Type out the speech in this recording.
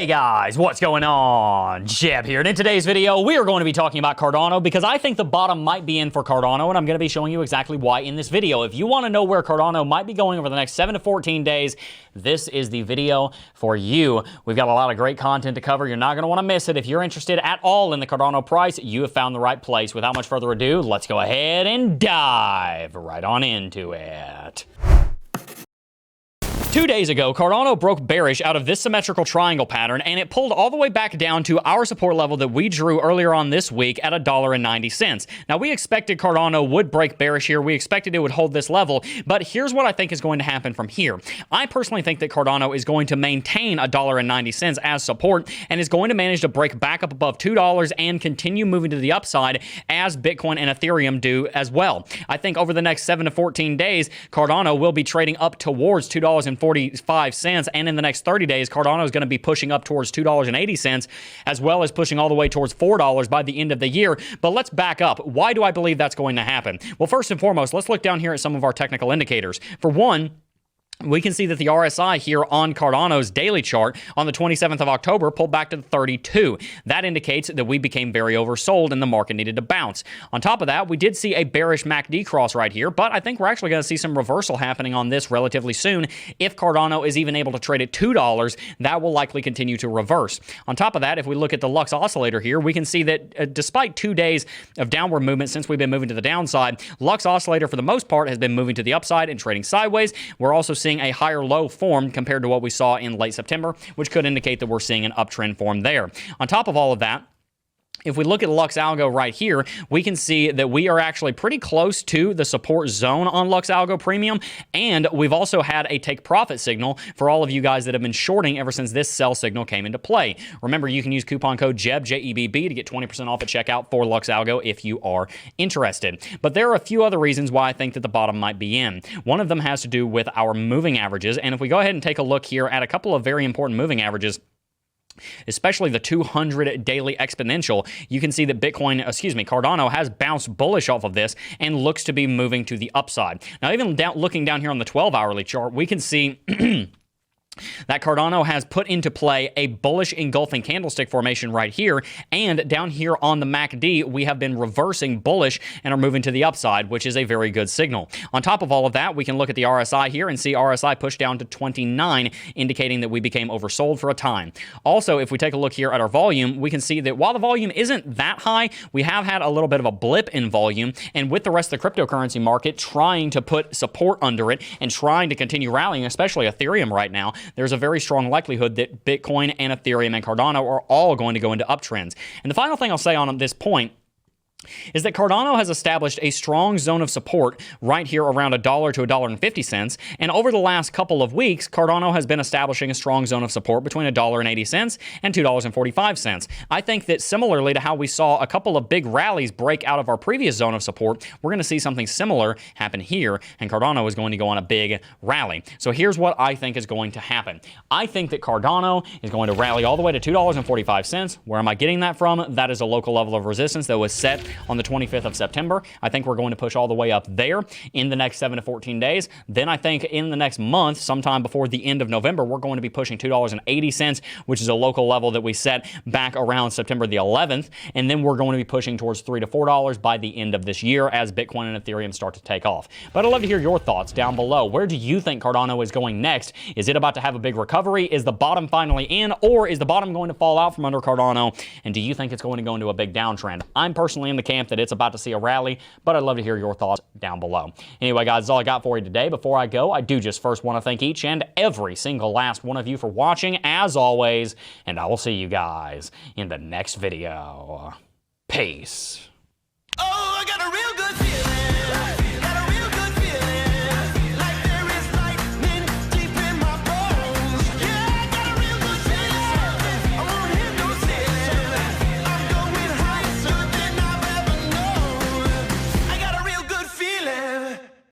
Hey guys, what's going on? Jebb here, and in today's video, we are going to be talking about Cardano because I think the bottom might be in for Cardano, and I'm going to be showing you exactly why in this video. If you want to know where Cardano might be going over the next 7 to 14 days, this is the video for you. We've got a lot of great content to cover. You're not going to want to miss it. If you're interested at all in the Cardano price, you have found the right place. Without much further ado, let's go ahead and dive right on into it. 2 days ago, Cardano broke bearish out of this symmetrical triangle pattern, and it pulled all the way back down to our support level that we drew earlier on this week at $1.90. Now, we expected Cardano would break bearish here. We expected it would hold this level, but here's what I think is going to happen from here. I personally think that Cardano is going to maintain $1.90 as support and is going to manage to break back up above $2 and continue moving to the upside as Bitcoin and Ethereum do as well. I think over the next 7 to 14 days, Cardano will be trading up towards $2.45, and in the next 30 days, Cardano is going to be pushing up towards $2.80, as well as pushing all the way towards $4 by the end of the year. But let's back up. Why do I believe that's going to happen? Well, first and foremost, let's look down here at some of our technical indicators. For one, we can see that the RSI here on Cardano's daily chart on the 27th of October pulled back to 32. That indicates that we became very oversold and the market needed to bounce. On top of that, we did see a bearish MACD cross right here, but I think we're actually going to see some reversal happening on this relatively soon. If Cardano is even able to trade at $2, that will likely continue to reverse. On top of that, if we look at the Lux Oscillator here, we can see that despite 2 days of downward movement since we've been moving to the downside, Lux Oscillator for the most part has been moving to the upside and trading sideways. We're also seeing a higher low form compared to what we saw in late September, which could indicate that we're seeing an uptrend form there. On top of all of that, if we look at Lux Algo right here, we can see that we are actually pretty close to the support zone on Lux Algo Premium, and we've also had a take profit signal for all of you guys that have been shorting ever since this sell signal came into play. Remember, you can use coupon code Jebb, J-E-B-B, to get 20% off at checkout for Lux Algo if you are interested. But there are a few other reasons why I think that the bottom might be in. One of them has to do with our moving averages, and if we go ahead and take a look here at a couple of very important moving averages, especially the 200 daily exponential, you can see that Cardano has bounced bullish off of this and looks to be moving to the upside. Now, even looking down here on the 12-hourly chart, we can see that Cardano has put into play a bullish engulfing candlestick formation right here, and down here on the MACD, we have been reversing bullish and are moving to the upside, which is a very good signal. On top of all of that, we can look at the RSI here and see RSI push down to 29, indicating that we became oversold for a time. Also, if we take a look here at our volume, we can see that while the volume isn't that high, we have had a little bit of a blip in volume, and with the rest of the cryptocurrency market trying to put support under it and trying to continue rallying, especially Ethereum right now, there's a very strong likelihood that Bitcoin and Ethereum and Cardano are all going to go into uptrends. And the final thing I'll say on this point is that Cardano has established a strong zone of support right here around $1 to $1.50, and over the last couple of weeks, Cardano has been establishing a strong zone of support between $1.80 and $2.45. I think that similarly to how we saw a couple of big rallies break out of our previous zone of support, we're going to see something similar happen here, and Cardano is going to go on a big rally. So here's what I think is going to happen. I think that Cardano is going to rally all the way to $2.45. Where am I getting that from? That is a local level of resistance that was set on the 25th of September. I think we're going to push all the way up there in the next 7 to 14 days. Then I think in the next month, sometime before the end of November, we're going to be pushing $2.80, which is a local level that we set back around September the 11th. And then we're going to be pushing towards $3 to $4 by the end of this year as Bitcoin and Ethereum start to take off. But I'd love to hear your thoughts down below. Where do you think Cardano is going next? Is it about to have a big recovery? Is the bottom finally in, or is the bottom going to fall out from under Cardano? And do you think it's going to go into a big downtrend? I'm personally in the camp that it's about to see a rally, but I'd love to hear your thoughts down below. Anyway, guys, that's all I got for you today. Before I go, I do just first want to thank each and every single last one of you for watching, as always, and I will see you guys in the next video. Peace. Oh, I got a real good feeling.